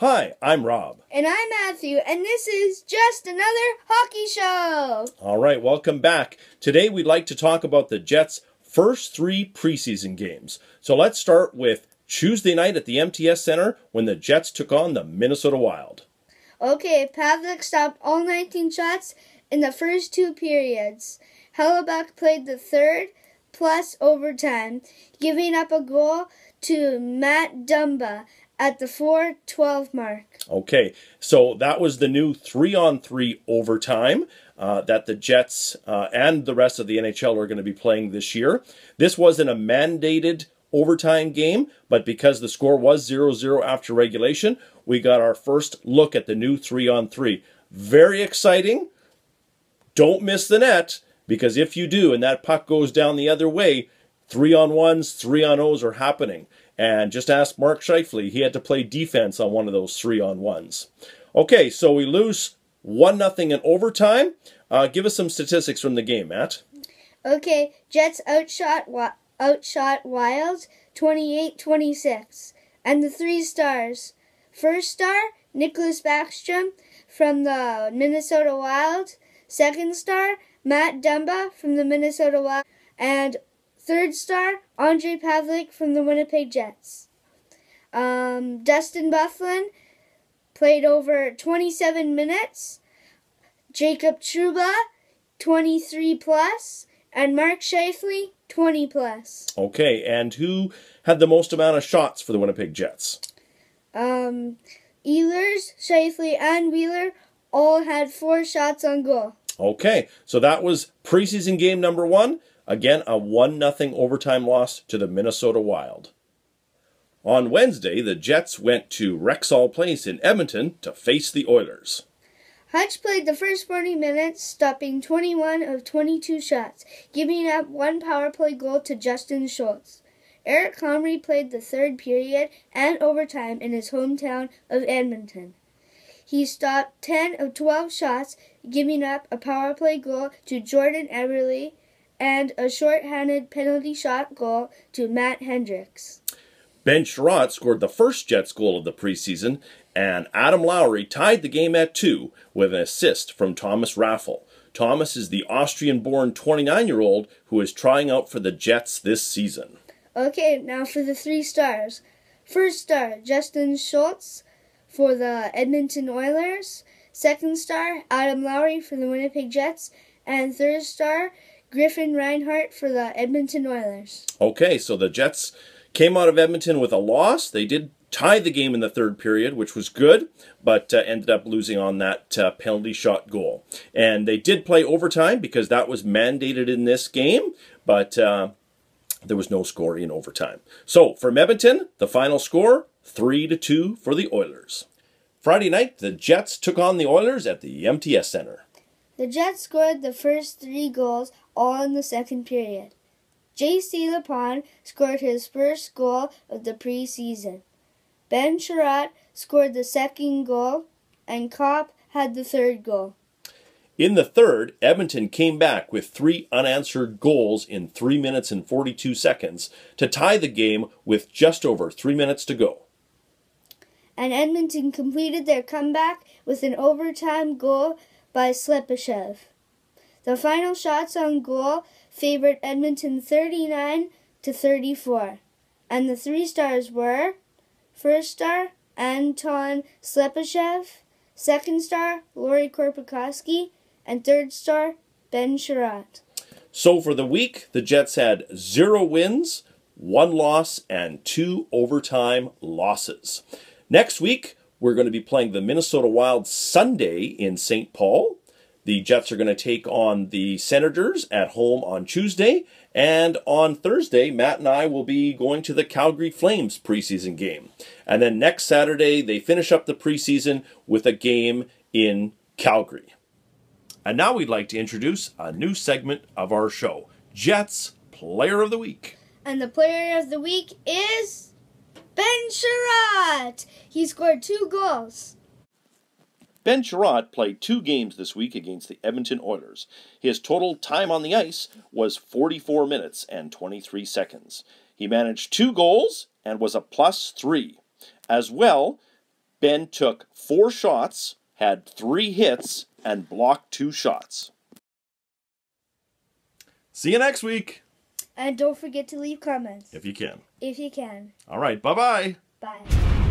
Hi, I'm Rob. And I'm Matthew, and this is just another hockey show. All right, welcome back. Today we'd like to talk about the Jets' first 3 preseason games. So let's start with Tuesday night at the MTS Center when the Jets took on the Minnesota Wild. Okay, Pavlik stopped all 19 shots in the first 2 periods. Hellebuck played the third plus overtime, giving up a goal to Matt Dumba at the 4:12 mark. Okay, so that was the new 3-on-3 overtime that the Jets and the rest of the NHL are going to be playing this year. This wasn't a mandated overtime game, but because the score was 0-0 after regulation, we got our first look at the new 3-on-3. Very exciting. Don't miss the net, because if you do and that puck goes down the other way, 3-on-1s, 3-on-0s are happening. And just ask Mark Scheifele, he had to play defense on one of those 3-on-1s. Okay, so we lose 1-0 in overtime. Give us some statistics from the game, Matt. Okay, Jets outshot Wild 28-26. And the 3 stars. First star, Nicholas Backstrom from the Minnesota Wild. Second star, Matt Dumba from the Minnesota Wild. And third star, Andre Pavlik from the Winnipeg Jets. Dustin Byfuglien played over 27 minutes. Jacob Trouba, 23 plus. And Mark Scheifele, 20 plus. Okay, and who had the most amount of shots for the Winnipeg Jets? Ehlers, Scheifele, and Wheeler all had 4 shots on goal. Okay, so that was preseason game number 1. Again, a 1-0 overtime loss to the Minnesota Wild. On Wednesday, the Jets went to Rexall Place in Edmonton to face the Oilers. Hutch played the first 40 minutes, stopping 21 of 22 shots, giving up 1 power play goal to Justin Schultz. Eric Comrie played the third period and overtime in his hometown of Edmonton. He stopped 10 of 12 shots, giving up a power play goal to Jordan Eberle and a shorthanded penalty shot goal to Matt Hendricks. Ben Sherratt scored the first Jets goal of the preseason, and Adam Lowry tied the game at 2 with an assist from Thomas Raffel. Thomas is the Austrian-born 29-year-old who is trying out for the Jets this season. Okay, now for the 3 stars. First star, Justin Schultz for the Edmonton Oilers. Second star, Adam Lowry for the Winnipeg Jets. And third star, Griffin Reinhart for the Edmonton Oilers. Okay, so the Jets came out of Edmonton with a loss. They did tie the game in the third period, which was good, but ended up losing on that penalty shot goal. And they did play overtime because that was mandated in this game, but there was no score in overtime. So from Edmonton, the final score, 3-2 for the Oilers. Friday night, the Jets took on the Oilers at the MTS Center. The Jets scored the first 3 goals all in the second period. J.C. Lapon scored his first goal of the preseason. Ben Sherratt scored the second goal, and Kopp had the third goal. In the third, Edmonton came back with 3 unanswered goals in 3 minutes and 42 seconds to tie the game with just over 3 minutes to go. And Edmonton completed their comeback with an overtime goal by Slepyshev. The final shots on goal favored Edmonton 39-34, and the 3 stars were: first star, Anton Slepyshev; second star, Lori Korpikoski; and third star, Ben Sherratt. So for the week, the Jets had 0 wins, 1 loss, and 2 overtime losses. Next week, we're going to be playing the Minnesota Wild Sunday in St. Paul. The Jets are going to take on the Senators at home on Tuesday. And on Thursday, Matt and I will be going to the Calgary Flames preseason game. And then next Saturday, they finish up the preseason with a game in Calgary. And now we'd like to introduce a new segment of our show, Jets Player of the Week. And the player of the week is Ben Sherratt. He scored 2 goals. Ben Sherratt played 2 games this week against the Edmonton Oilers. His total time on the ice was 44 minutes and 23 seconds. He managed 2 goals and was a +3. As well, Ben took 4 shots, had 3 hits, and blocked 2 shots. See you next week. And don't forget to leave comments. If you can. If you can. All right, bye-bye. Bye.